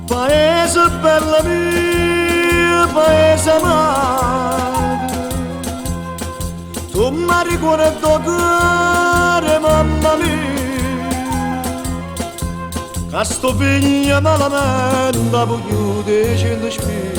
Paese bella mia, paese amato, tu mi ricordi cuore, mamma mia, che sto figlio malamente voglio dicendo spirito.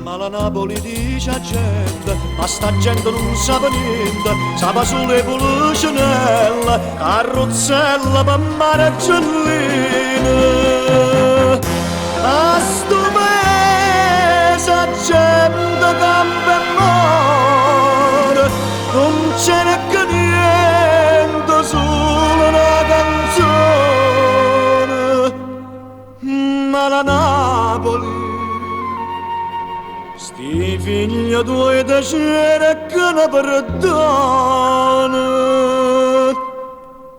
Ma la Napoli dice a gente, ma sta gente non sa niente, sa sulle policinelle, carrozzella per mare e gialline. A sto paese a gente campa e muore, non c'è neanche niente, solo una canzone. Ma la Napoli, sti figli tuoi da c'era che ne perdona.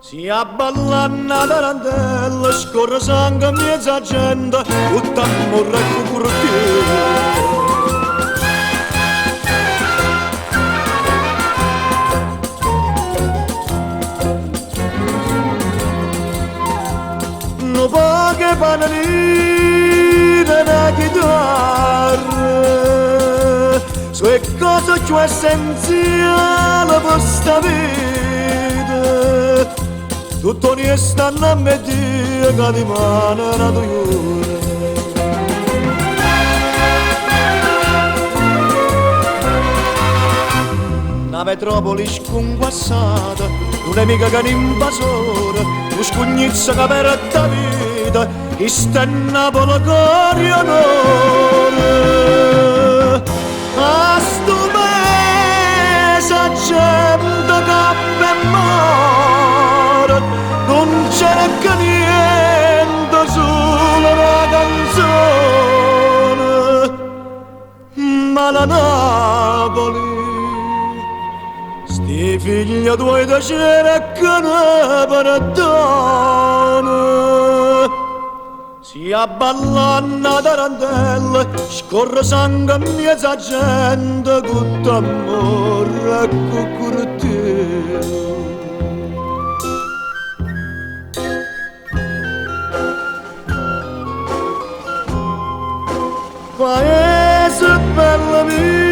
Si abballa una tarantella, scorre sangue in mezzo a gente, tutta morra e cucurtiera. No poche panelline, una chitarra, su è cosa più essenziale per sta vita. Tutto ne stanno a me dire che di mano è nato io. Una metropoli sconquassata, non è mica che un invasore, lo scugnizza che per la vita, chi sta in Napoli cori onore. A sto paese a gente che e muore, non c'è neanche niente, solo una canzone. Ma la Napoli, sti figli tuoi da c'era che ne perdona. Si abballa una tarantella, scorre sangue in mezzo a gente, con t'amore e cucurtiera. Paese bella mia,